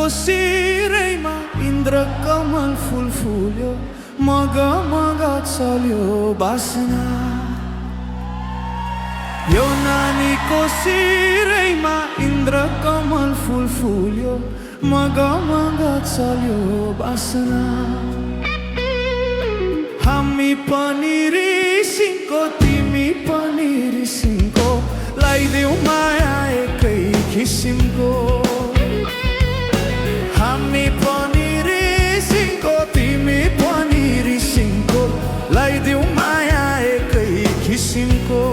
सिरैमा इन्द्रकमल फुल फुल्यो, मग चल्यो बासना। यो नानीको सिरैमा इन्द्रकमल फुल फुल्यो, मग चल्यो बासना। हामी पनि रिसिङको, तिमी पनि रिसिङको, लाइदेऊ माया एकै किसिमको। हामी पनि रिसिङको, तिमी पनि रिसिङको, लाइदेऊ माया एकै किसिमको।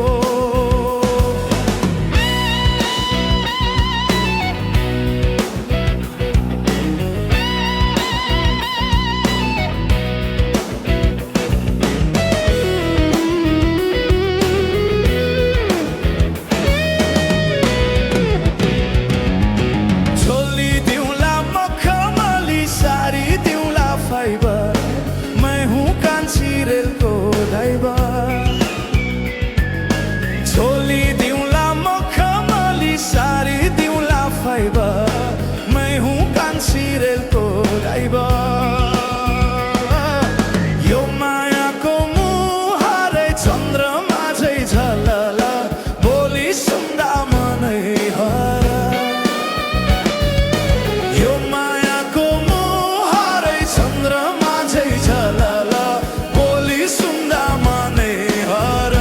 यो मायाको मुहारै चन्द्रमा झै झलल, बोली सुन्दा मनै हर। यो मायाको मुहारै चन्द्रमा झै झलल, बोली सुन्दा मनै हर।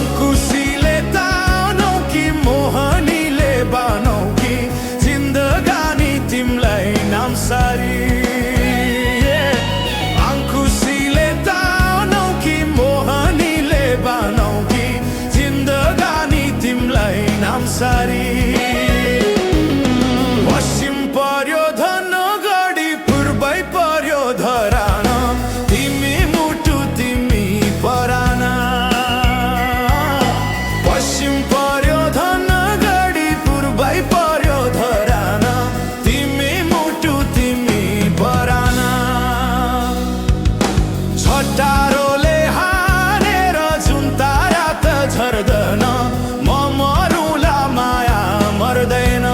अंकुशीले तानौ कि मोहनीले बनाउ कि जिन्दगानी तिमलाई नामसारी। पश्चिम पर्यो धनगढी, पूर्वै पर्यो धरान, तिमी मुटु तिमी परान। पश्चिम पर्यो धनगढी, पूर्वै पर्यो धरान, तिमी मुटु तिमी परान। छटारोले हानेर जुन तारा त झर्दैन, म मरुला माया मर्दैन।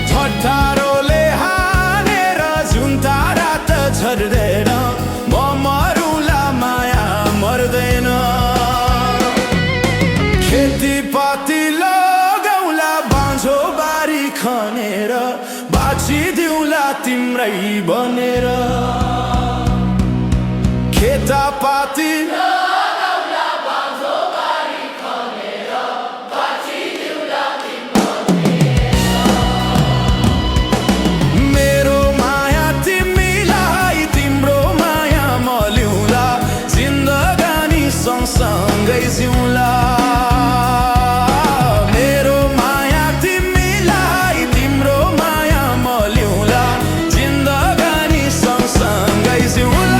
छटारोले हानेर जुन तारा त झर्दैन, म मरुला माया मर्दैन। खेतीपाती लगाउला बाँझो बारी खनेर, बाँचिदिउँला तिम्रै बनेर। खेतापाती लगाउला बाँझो बारी खनेर, बाँचिदिउँला तिम्रै बनेर। मेरो माया तिमीलाई, तिम्रो माया म लिउँला, जिन्दगानी सँगसँगै जिउँला। मेरो माया तिमीलाई, तिम्रो माया म लिउँला, जिन्दगानी सँगसँगै जिउँला।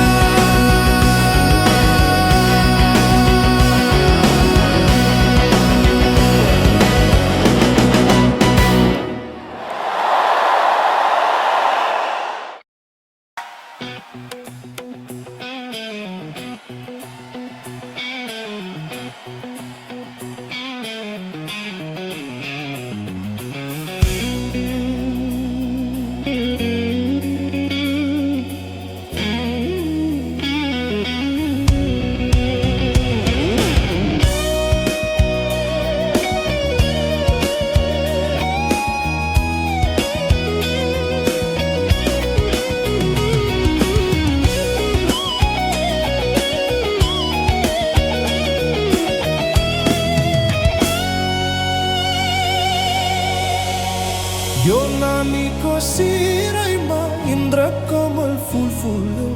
यो नानीको सिरैमा इन्द्रकमल फुल फुल्यो,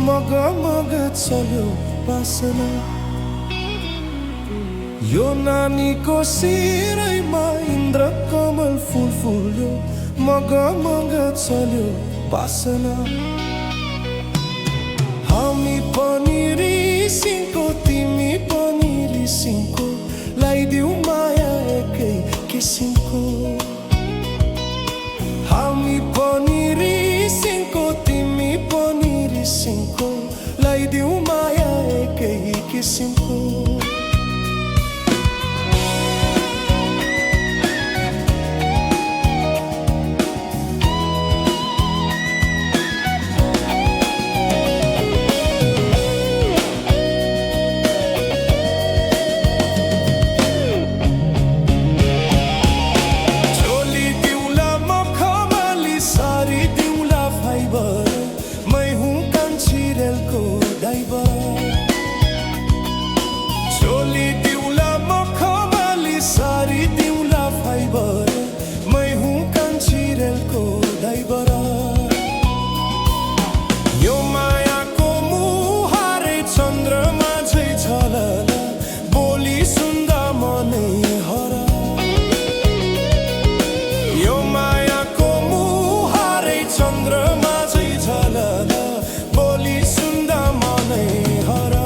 मग चल्यो बासना। यो नानीको सिरैमा इन्द्रकमल फुल फुल्यो, मग चल्यो बासना। हामी पनि रिसिङको किसिमको हामी पनि रिसिङको तिमी पनि रिसिङको लाइदिऊ माया एकै किसिमको चोली दिउला म खमाली सारी दिउला फाइबर मै हुँ कान्छी रेलको ड्राइभर यो मायाको मुहारै चन्द्रमा झै झलल बोली सुन्दा मनै हरा यो मायाको मुहारै चन्द्रमा झै झलल बोली सुन्दा मनै हरा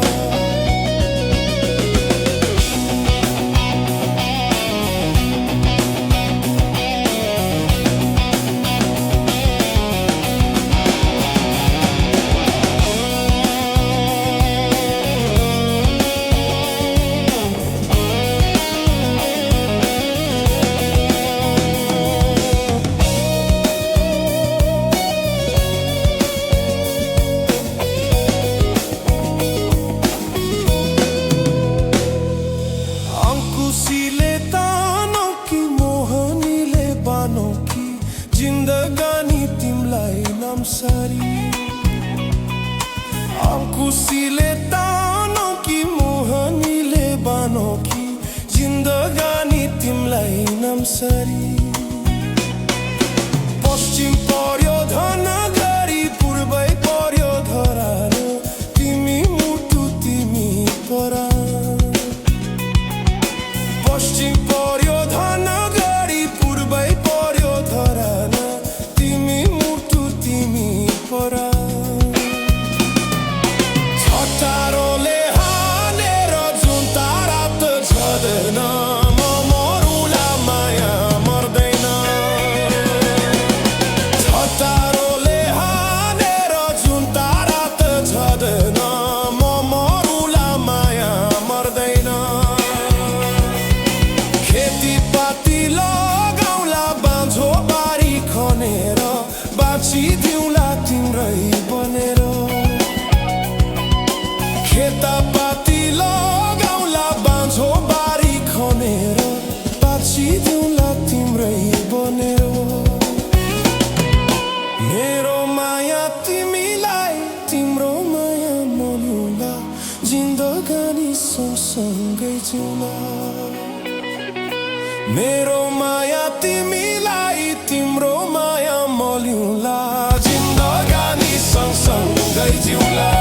जिन्दगानी तिमलाई नमसरी अंकुशीले तानो कि मोहनीले बानो कि जिन्दगानी तिमलाई नमसरी पश्चिम पर्यो धनगढी पूर्वै पर्यो धरान तिमी मुटु तिमी परा पश्चिम पर्यो धनगढी पूर्वै पर्यो धरान तिमी मुटु तिमी परा छटारोले हानेर जुन तारा त झर्दैन म मरुला माया मर्दैन छटारोले हानेर जुन तारा त झर्दैन म मरुला माया मर्दैन खेतीपाती लगाउला बाँझो बारी खनेर बाँचिदिउँला तिम्रै बनेर खेतापाती लगाउला बाँझो बारी खनेर बाँचिदिउँला तिम्रै बनेर मेरो माया तिमीलाई तिम्रो माया मलिउँला जिन्दगानी सँगसँगै जिउँला मेरो माया तिमीलाई तिम्रो माया मलिउँला जिन्दगानी सँगसँगै जिउँला